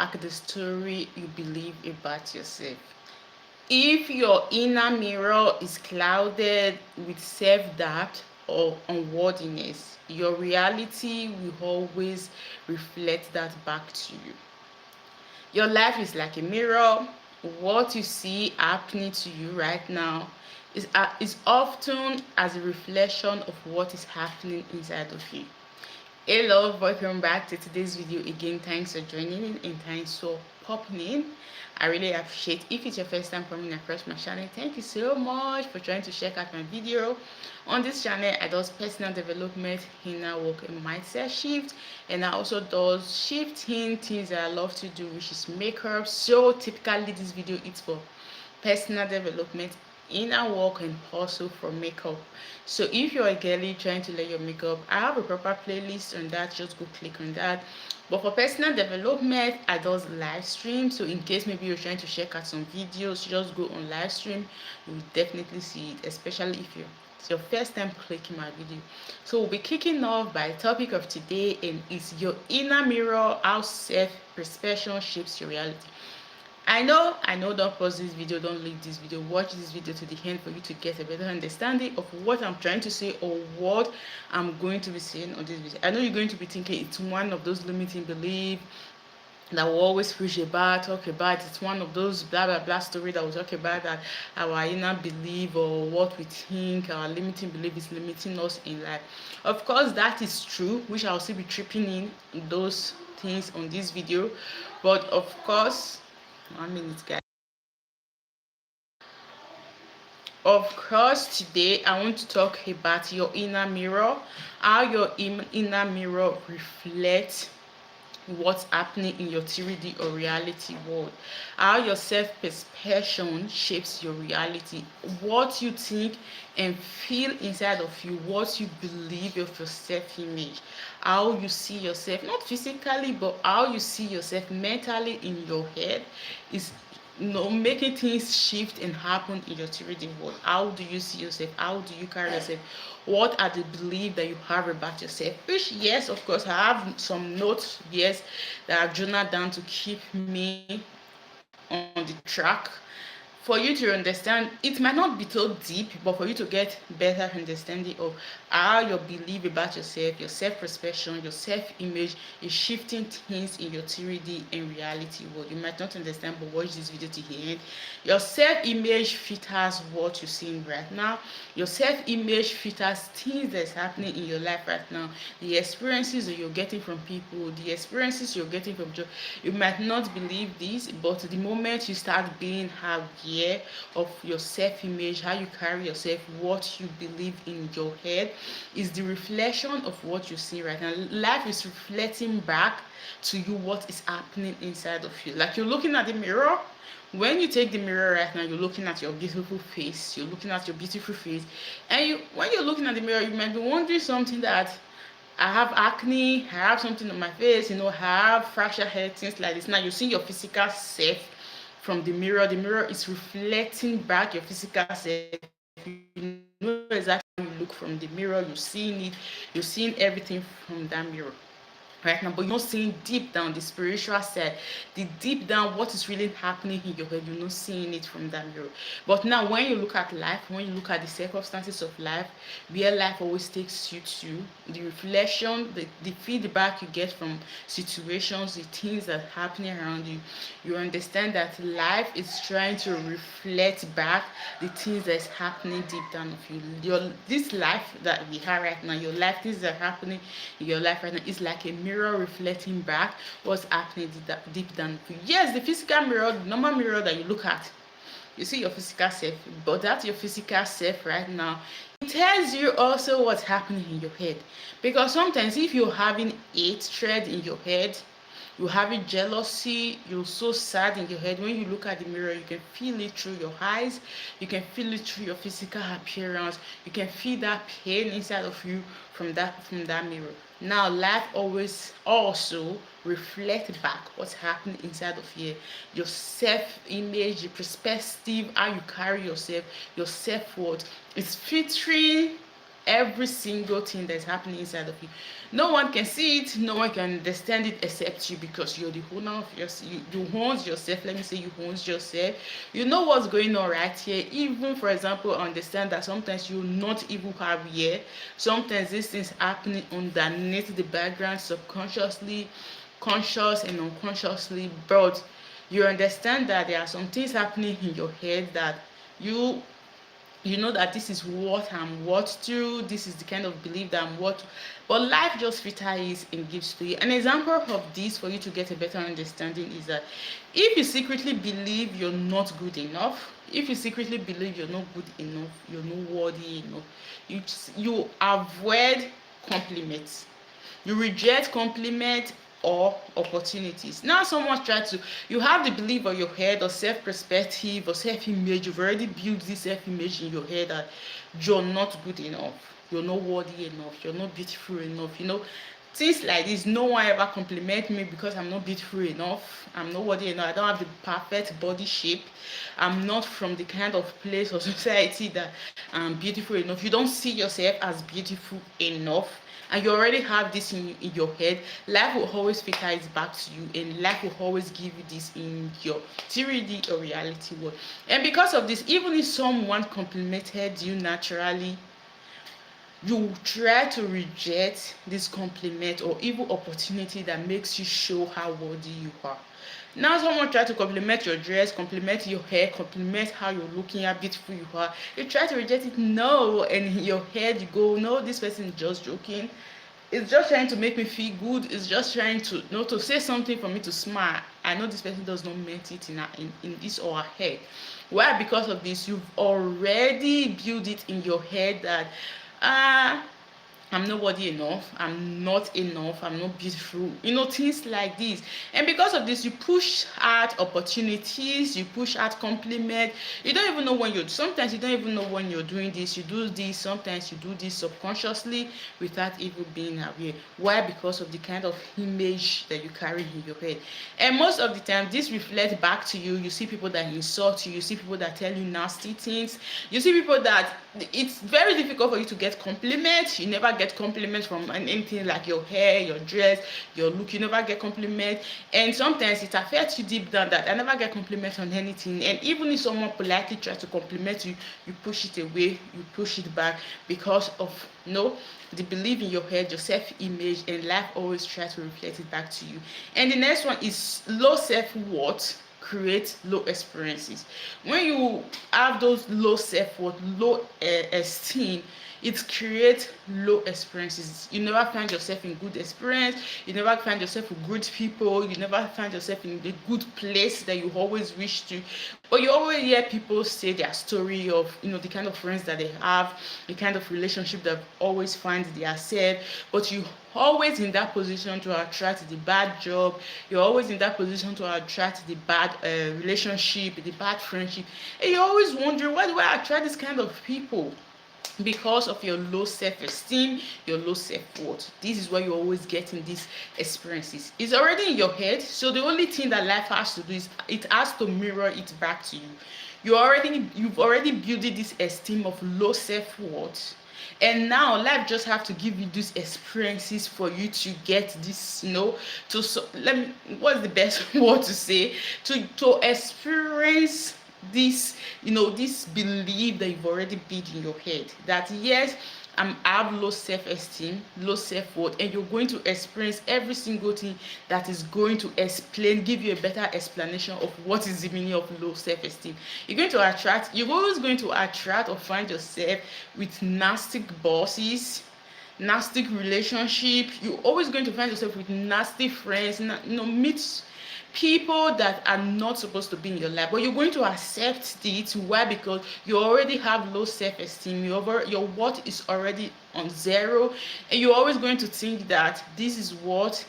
back the story you believe about yourself. If your inner mirror is clouded with self-doubt or unworthiness, your reality will always reflect that back to you. Your life is like a mirror. What you see happening to you right now is often as a reflection of what is happening inside of you. Hello, welcome back to today's video again. Thanks for joining in and thanks for popping in. I really appreciate. If it's your first time coming across my channel, thank you so much for trying to check out my video. On this channel I do personal development, inner work and mindset shift, and I also do shifting things that I love to do, which is makeup. So typically this video is for personal development, inner work, and also for makeup. So if you're a girly trying to learn your makeup, I have a proper playlist on that. Just go click on that. But for personal development, I do live stream. So in case maybe you're trying to check out some videos, just go on live stream. You will definitely see it, especially if it's your first time clicking my video. So we'll be kicking off by the topic of today, and it's your inner mirror, how self-perception shapes your reality. I know, don't pause this video, don't leave this video, watch this video to the end for you to get a better understanding of what I'm trying to say or what I'm going to be saying on this video. I know you're going to be thinking it's one of those limiting beliefs that we always preach about, talk about. It's one of those blah blah blah story that we talk about, that our inner belief or what we think, our limiting belief is limiting us in life. Of course, that is true, which I'll still be tripping in those things on this video. But of course, 1 minute, guys. Of course, today I want to talk about your inner mirror, how your inner mirror reflects what's happening in your 3D or reality world, how your self-perception shapes your reality, what you think and feel inside of you, what you believe of your self-image, how you see yourself, not physically, but how you see yourself mentally in your head is making things shift and happen in your 3D world. How do you see yourself? How do you carry yourself? What are the beliefs that you have about yourself? Which, yes, of course, I have some notes, yes, that I've journaled down to keep me on the track. For you to understand, it might not be so deep, but for you to get better understanding of how your belief about yourself, your self-perception, your self-image is shifting things in your 3D and reality world. You might not understand, but watch this video to the end. Your self-image filters what you're seeing right now. Your self-image filters things that's happening in your life right now. The experiences that you're getting from people, the experiences you're getting from job. You might not believe this, but the moment you start being aware of your self-image, how you carry yourself, what you believe in your head is the reflection of what you see right now. Life is reflecting back to you what is happening inside of you. Like you're looking at the mirror. When you take the mirror right now, you're looking at your beautiful face, and when you're looking at the mirror, you might be wondering something, that I have acne, I have something on my face, I have fractured hair, things like this. Now you see your physical self from the mirror. The mirror is reflecting back your physical self. You know exactly how you look from the mirror. You're seeing everything from that mirror right now, but you're not seeing deep down the spiritual side, the deep down what is really happening in your head. You're not seeing it from that mirror. But now when you look at life, when you look at the circumstances of life, where life always takes you to, the reflection, the feedback you get from situations, the things that are happening around you, you understand that life is trying to reflect back the things that's happening deep down of you. This life that we have right now, your life, things that are happening in your life right now is like a mirror reflecting back what's happening deep down of you. Yes, the physical mirror, the normal mirror that you look at, you see your physical self, but that's your physical self right now. It tells you also what's happening in your head, because sometimes if you're having hatred in your head, you're having jealousy, you're so sad in your head, when you look at the mirror, you can feel it through your eyes, you can feel it through your physical appearance, you can feel that pain inside of you from that mirror. Now life always also reflect back what's happening inside of here, your self-image, your perspective, how you carry yourself, your self-worth. It's featuring every single thing that's happening inside of you. No one can see it, no one can understand it except you, because you're the owner of yourself. You own yourself. Let me say you own yourself. You know what's going on right here. Even, for example, understand that sometimes you're not even aware. Sometimes these things happening underneath the background, subconsciously, conscious and unconsciously, but you understand that there are some things happening in your head that you you know that this is what I'm worth to, this is the kind of belief that I'm worth to, but life just filters and gives to you. An example of this for you to get a better understanding is that if you secretly believe you're not good enough, if you secretly believe you're not good enough, you're not worthy enough, you avoid compliments, you reject compliment or opportunities. Now someone try to, you have the belief of your head or self perspective or self image, you've already built this self image in your head that you're not good enough, you're not worthy enough, you're not beautiful enough, things like this. No one ever compliment me because I'm not beautiful enough, I'm not worthy enough, I don't have the perfect body shape, I'm not from the kind of place or society that I'm beautiful enough. You don't see yourself as beautiful enough, and you already have this in your head. Life will always filter it back to you, and life will always give you this in your 3D or reality world. And because of this, even if someone complimented you naturally, you try to reject this compliment or even opportunity that makes you show how worthy you are. Now someone try to compliment your dress, compliment your hair, compliment how you're looking, how beautiful you are. You try to reject it, no, and in your head you go, no, this person is just joking. It's just trying to make me feel good. It's just trying to, to say something for me to smile. I know this person does not mean it in this or her head. Why? Because of this, you've already built it in your head that I'm not worthy enough, I'm not enough, I'm not beautiful, things like this. And because of this, you push out opportunities, you push out compliment. You don't even know when sometimes you don't even know when you're doing this. You do this, sometimes you do this subconsciously without even being aware. Why? Because of the kind of image that you carry in your head. And most of the time, this reflects back to you. You see people that insult you, you see people that tell you nasty things, you see people that it's very difficult for you to get compliments. You never get compliments from anything like your hair, your dress, your look. You never get compliments, and sometimes it affects you deep down that I never get compliments on anything. And even if someone politely tries to compliment you, you push it away, you push it back, because of the belief in your head, your self-image, and life always tries to reflect it back to you. And the next one is low self-worth create low experiences. When you have those low self-worth, low esteem, it creates low experiences. You never find yourself in good experience, you never find yourself with good people, you never find yourself in the good place that you always wish to. But you always hear people say their story of the kind of friends that they have, the kind of relationship that always find themselves. But you always in that position to attract the bad job, you're always in that position to attract the bad relationship, the bad friendship, and you're always wondering, why do I attract this kind of people? Because of your low self-esteem, your low self-worth. This is why you're always getting these experiences. It's already in your head, so the only thing that life has to do is it has to mirror it back to you. You've already built this esteem of low self-worth, and now life just have to give you these experiences for you to get this, what's the best word to say, to experience this, this belief that you've already built in your head, that yes, I have low self-esteem, low self-worth, and you're going to experience every single thing that is going to give you a better explanation of what is the meaning of low self-esteem. You're always going to attract or find yourself with nasty bosses, nasty relationship. You're always going to find yourself with nasty friends, meet people that are not supposed to be in your life, but you're going to accept it. Why? Because you already have low self-esteem, your worth is already on zero, and you're always going to think that this is what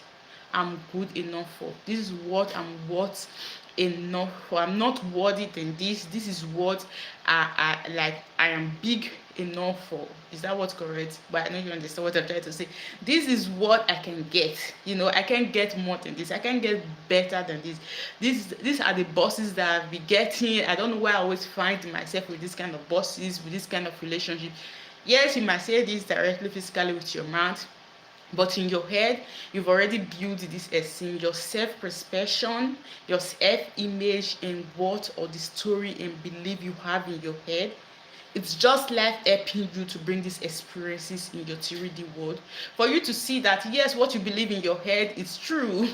I'm good enough for, this is what I'm worth enough for, I'm not worthy than this is what I am big enough for. Is that what's correct? But I know you understand what I'm trying to say. This is what I can get. I can get more than this, I can get better than this. These are the bosses that I've been getting. I don't know why I always find myself with this kind of bosses, with this kind of relationship. Yes, you might say this directly physically with your mouth, but in your head, you've already built this esteem, your self-perception, your self-image, and what or the story and belief you have in your head. It's just life helping you to bring these experiences in your 3D world for you to see that yes, what you believe in your head is true.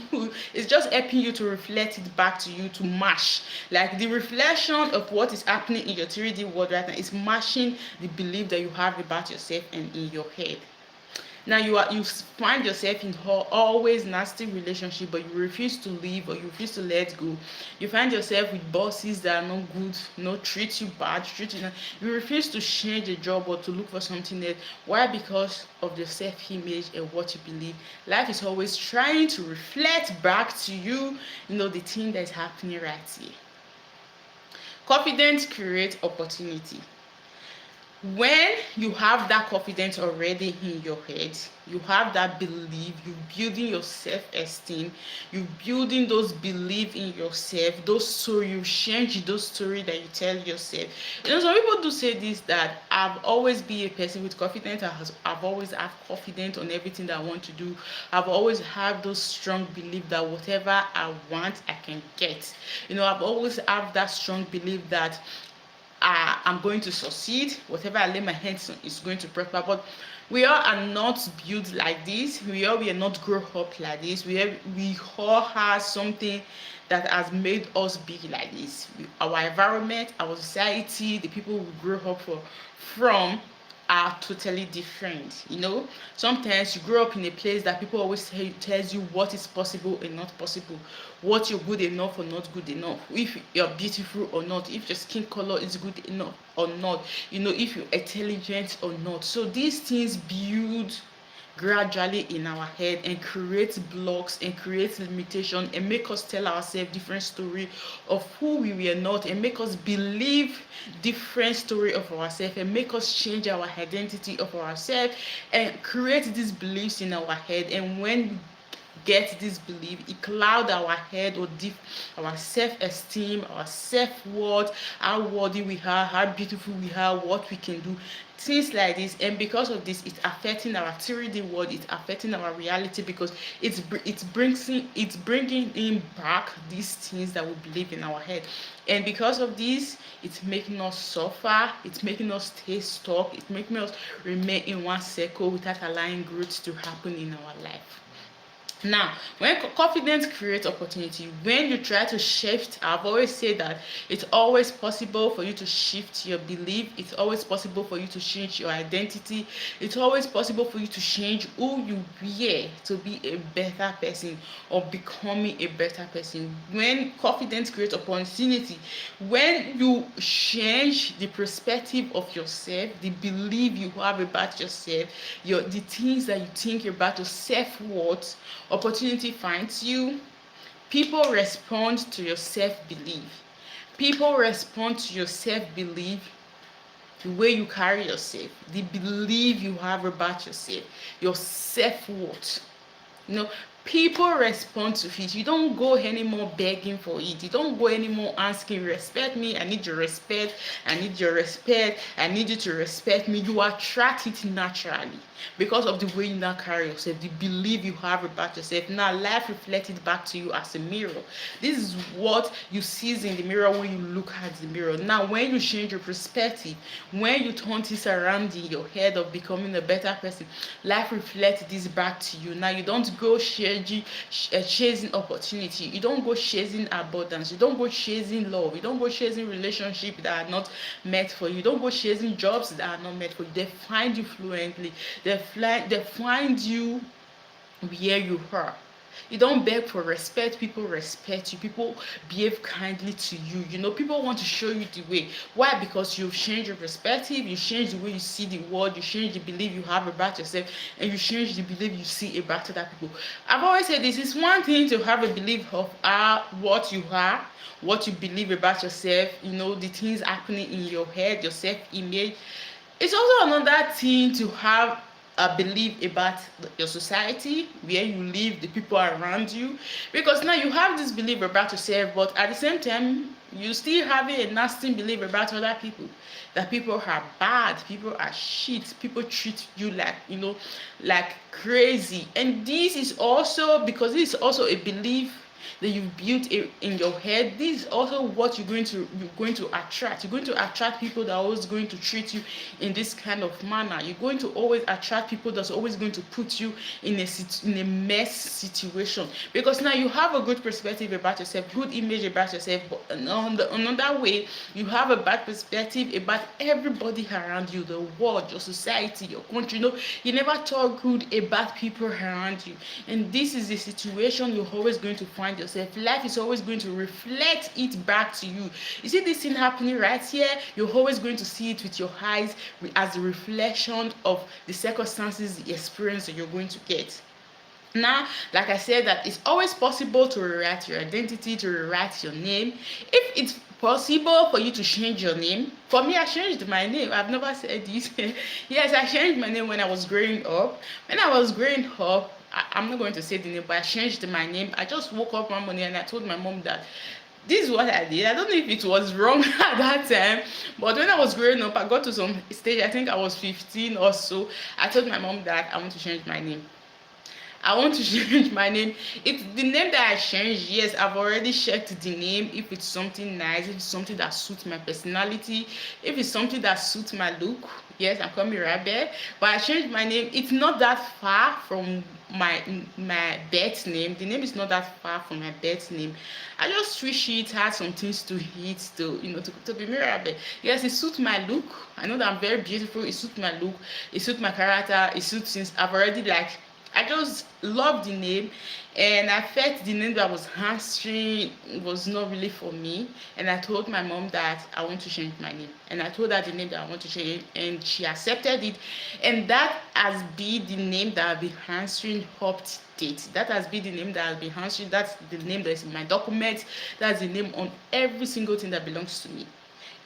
It's just helping you to reflect it back to you to match. Like the reflection of what is happening in your 3D world right now is matching the belief that you have about yourself and in your head. Now you find yourself in always nasty relationship, but you refuse to leave or you refuse to let go. You find yourself with bosses that are not good, treat you bad, you refuse to change a job or to look for something else. Why? Because of your self-image and what you believe. Life is always trying to reflect back to you, the thing that is happening right here. Confidence creates opportunity. When you have that confidence already in your head, you have that belief, you're building your self-esteem, you're building those belief in yourself, those story, you change those story that you tell yourself. Some people do say this, that I've always been a person with confidence. I've always have confidence on everything that I want to do. I've always had those strong belief that whatever I want, I can get. I've always have that strong belief that I'm going to succeed. Whatever I lay my hands on is going to prosper. But we all are not built like this. We are not grow up like this. We all have something that has made us big like this. Our environment, our society, the people we grew up from are totally different. Sometimes you grow up in a place that people always tells you what is possible and not possible, what you're good enough or not good enough, if you're beautiful or not, if your skin color is good enough or not, if you're intelligent or not. So these things build gradually in our head and create blocks and create limitation and make us tell ourselves different story of who we were not, and make us believe different story of ourselves, and make us change our identity of ourselves and create these beliefs in our head. And when we get this belief, it cloud our head or our self-esteem, our self-worth, how worthy we are, how beautiful we are, what we can do, things like this. And because of this, it's affecting our 3D world, it's affecting our reality, because it's bringing in back these things that we believe in our head. And because of this, it's making us suffer, it's making us stay stuck, it's making us remain in one circle without allowing growth to happen in our life. Now, when confidence creates opportunity, when you try to shift, I've always said that it's always possible for you to shift your belief. It's always possible for you to change your identity. It's always possible for you to change who you were to be a better person or becoming a better person. When confidence creates opportunity, when you change the perspective of yourself, the belief you have about yourself, the things that you think about your self-worth, opportunity finds you. People respond to your self-belief. People respond to your self-belief, the way you carry yourself, the belief you have about yourself, your self-worth. People respond to it. You don't go anymore begging for it. You don't go anymore asking, respect me, I need your respect, I need your respect, I need you to respect me. You attract it naturally because of the way you now carry yourself, the belief you have about yourself. Now life reflects it back to you as a mirror. This is what you see in the mirror when you look at the mirror. Now when you change your perspective, when you turn this around in your head of becoming a better person, life reflects this back to you. Now you don't go chasing opportunity, you don't go chasing abundance, you don't go chasing love, you don't go chasing relationships that are not meant for you, you don't go chasing jobs that are not meant for you. They find you fluently, they find you where you are. You don't beg for respect, people respect you, people behave kindly to you. People want to show you the way. Why? Because you've changed your perspective, you change the way you see the world, you change the belief you have about yourself, and you change the belief you see about other people. I've always said this is one thing to have a belief of what you are, what you believe about yourself, the things happening in your head, your self-image. It's also another thing to have belief about your society, where you live, the people around you, because now you have this belief about yourself, but at the same time you still have a nasty belief about other people, that people are bad, people are shit, people treat you like, like crazy. And this is also because this is also a belief that you've built in your head. This is also what you're going to attract. You're going to attract people that are always going to treat you in this kind of manner. You're going to always attract people that's always going to put you in a mess situation, because now you have a good perspective about yourself, good image about yourself, but on the another way you have a bad perspective about everybody around you, the world, your society, your country. You never talk good about people around you, and this is the situation you're always going to find yourself. Life is always going to reflect it back to you. You see this thing happening right here, you're always going to see it with your eyes as a reflection of the circumstances, the experience that you're going to get. Now, like I said, that it's always possible to rewrite your identity, to rewrite your name. If it's possible for you to change your name, for me, I changed my name. I've never said this. Yes, I changed my name when I was growing up. When I was growing up, I'm not going to say the name, but I changed my name. I just woke up one morning and I told my mom that this is what I did. I don't know if it was wrong at that time, but when I was growing up, I got to some stage, I think I was 15 or so. I told my mom that I want to change my name. I want to change my name. It's the name that I changed. Yes, I've already checked the name. If it's something nice, if it's something that suits my personality, if it's something that suits my look, yes, I'm coming right there. But I changed my name. It's not that far from my birth name. The name is not that far from my birth name. I just switch it, had some things to hit to be Mirabe. Yes, it suits my look. I know that I'm very beautiful. It suits my look. It suits my character. It suits since I've already I just love the name, and I felt the name that was hamstring was not really for me. And I told my mom that I want to change my name, and I told her the name that I want to change, and she accepted it. And that has been the name that I've been hamstring up to date. That has been the name that has been hamstring. That's the name that is in my documents. That's the name on every single thing that belongs to me.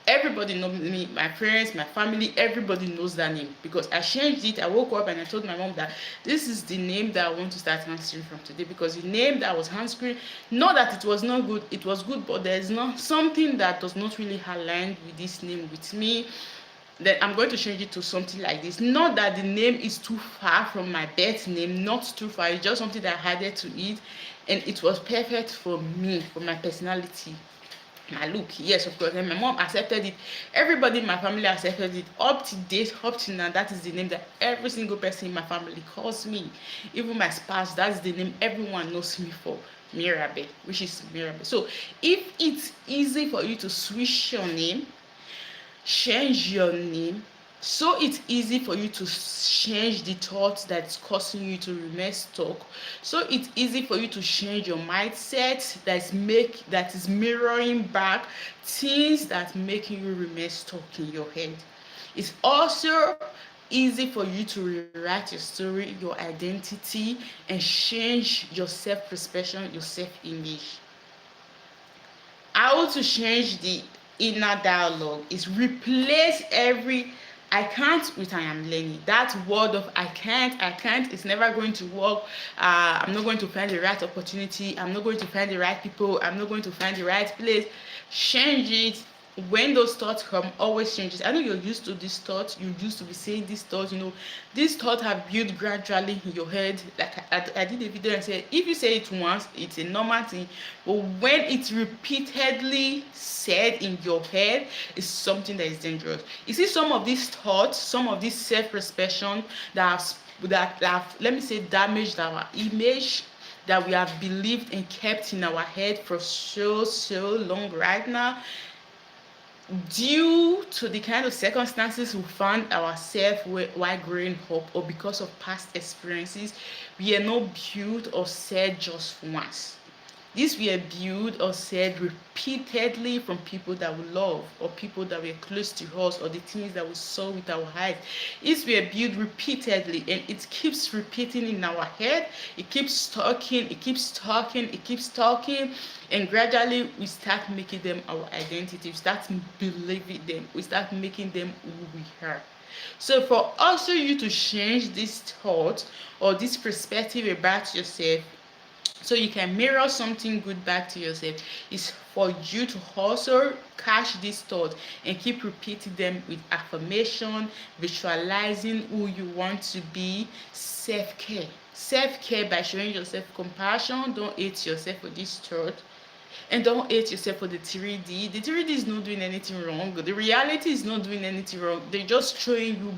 Everybody knows me, my parents, my family, everybody knows that name, because I changed it. I woke up and I told my mom that this is the name that I want to start answering from today, because the name that was answering, not that it was not good, it was good, but there's not something that does not really align with this name with me. Then I'm going to change it to something like this. Not that the name is too far from my birth name, not too far, it's just something that I added to it, and it was perfect for me, for my personality, my look. Yes, of course. And my mom accepted it. Everybody in my family accepted it. Up to date, up to now, that is the name that every single person in my family calls me. Even my spouse, that's the name everyone knows me for. Mirabe, which is Mirabe. So if it's easy for you to switch your name, change your name, so it's easy for you to change the thoughts that's causing you to remain stuck, so it's easy for you to change your mindset that is mirroring back things that making you remain stuck in your head. It's also easy for you to rewrite your story, your identity, and change your self-perception, your self-image. How to change the inner dialogue is replace every I can't with I am learning. That word of I can't is never going to work. I'm not going to find the right opportunity. I'm not going to find the right people. I'm not going to find the right place. Change it. When those thoughts come, always change it. I know you're used to this thought. You used to be saying this thought. These thoughts have built gradually in your head. Like I did a video and said, if you say it once, it's a normal thing. But when it's repeatedly said in your head, it's something that is dangerous. You see, some of these thoughts, some of this self-perception that have, let me say, damaged our image, that we have believed and kept in our head for so long right now, due to the kind of circumstances we found ourselves while growing up, or because of past experiences. We are not built or said just once. These were built or said repeatedly from people that we love, or people that were close to us, or the things that we saw with our eyes. These were built repeatedly, and it keeps repeating in our head. It keeps talking, it keeps talking, it keeps talking, and gradually we start making them our identity. We start believing them. We start making them who we are. So for also you to change this thought or this perspective about yourself, so you can mirror something good back to yourself, is for you to also catch this thought and keep repeating them with affirmation, visualizing who you want to be, self-care. Self-care by showing yourself compassion. Don't hate yourself for this thought, and don't hate yourself for the 3D. The 3D is not doing anything wrong. The reality is not doing anything wrong. They're just showing you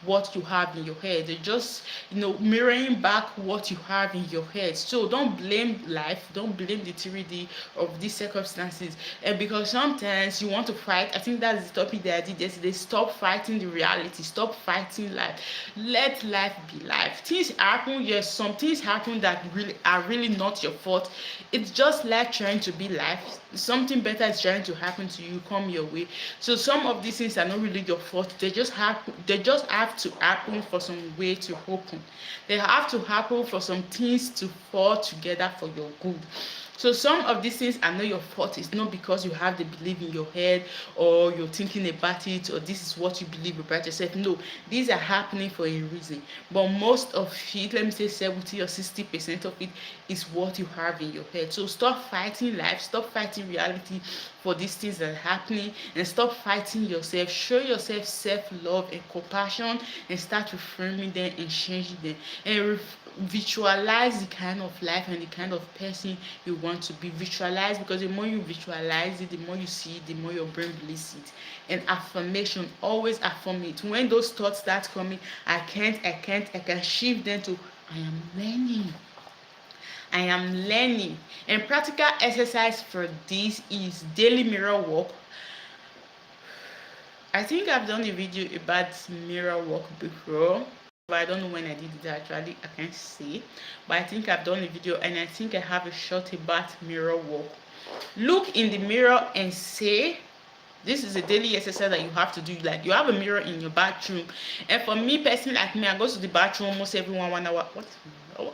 what you have in your head. They're just, mirroring back what you have in your head. So don't blame life. Don't blame the 3D of these circumstances. And because sometimes you want to fight, I think that's the topic that I did yesterday. Stop fighting the reality. Stop fighting life. Let life be life. Things happen. Yes, some things happen that are really not your fault. It's just like trying to be life. Something better is trying to happen to you, come your way. So some of these things are not really your fault. They just have to happen for some way to happen. They have to happen for some things to fall together for your good. So some of these things are not your fault. It's not because you have the belief in your head or you're thinking about it or this is what you believe about yourself. No, these are happening for a reason. But most of it, let me say 70 or 60% of it, is what you have in your head. So stop fighting life, stop fighting reality for these things that are happening, and stop fighting yourself. Show yourself self-love and compassion and start reframing them and changing them. And visualize the kind of life and the kind of person you want to be. Visualize, because the more you visualize it, the more you see it, the more your brain believes it. And affirmation, always affirm it. When those thoughts start coming, I can shift them to I am learning. I am learning. And practical exercise for this is daily mirror work. I think I've done a video about mirror work before, but I don't know when I did it actually. I can't say, but I think I've done a video, and I think I have a short about mirror work. Look in the mirror and say, this is a daily exercise that you have to do. Like, you have a mirror in your bathroom, and for me personally, like me, I go to the bathroom almost every 1 hour.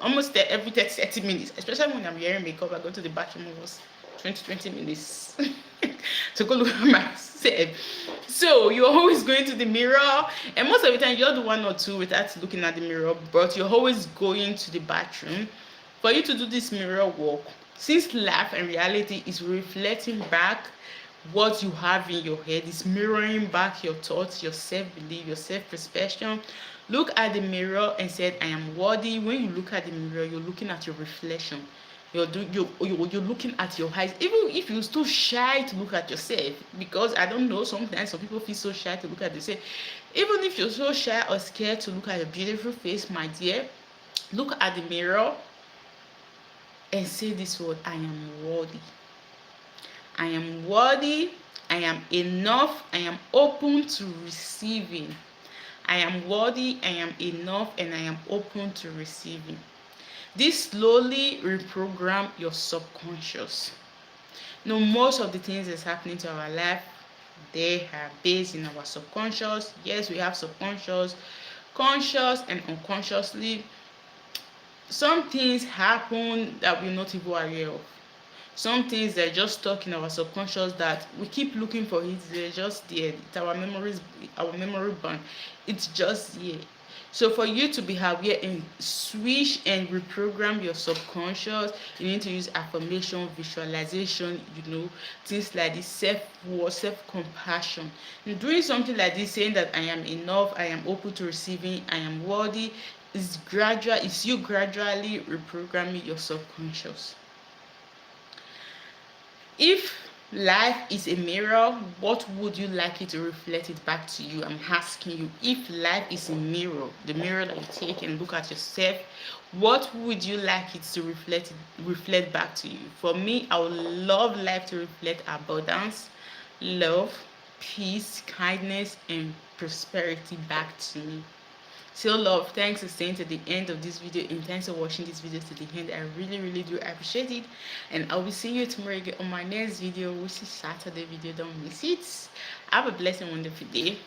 Almost every 30 minutes, especially when I'm wearing makeup. I go to the bathroom almost 20 minutes to go look at myself. So you're always going to the mirror, and most of the time you're the 1 or 2 without looking at the mirror, but you're always going to the bathroom. For you to do this mirror work, since life and reality is reflecting back what you have in your head, is mirroring back your thoughts, your self-belief, your self-perception. Look at the mirror and say, I am worthy. When you look at the mirror, you're looking at your reflection. You're looking at your eyes. Even if you're still shy to look at yourself, because I don't know, sometimes some people feel so shy to look at themselves. Even if you're so shy or scared to look at your beautiful face, my dear, look at the mirror and say this word, I am worthy. I am worthy. I am enough. I am open to receiving. I am worthy, I am enough, and I am open to receiving. This slowly reprogram your subconscious. Most of the things that's happening to our life, they are based in our subconscious. Yes, we have subconscious, conscious, and unconsciously. Some things happen that we're not even aware of. Some things that are just stuck in our subconscious that we keep looking for it. They're just there. It's our memory bank. It's just here. So for you to be aware and switch and reprogram your subconscious, you need to use affirmation, visualization, things like this, self-worth, self-compassion. And doing something like this, saying that I am enough, I am open to receiving, I am worthy, is gradual. It's you gradually reprogramming your subconscious. If life is a mirror, what would you like it to reflect it back to you? I'm asking you, if life is a mirror, the mirror that you take and look at yourself, what would you like it to reflect back to you? For me, I would love life to reflect abundance, love, peace, kindness, and prosperity back to me. So love, thanks for staying to the end of this video, and thanks for watching this video to the end. I really do appreciate it, and I will see you tomorrow again on my next video, which is Saturday video. Don't miss it. Have a blessed and wonderful day.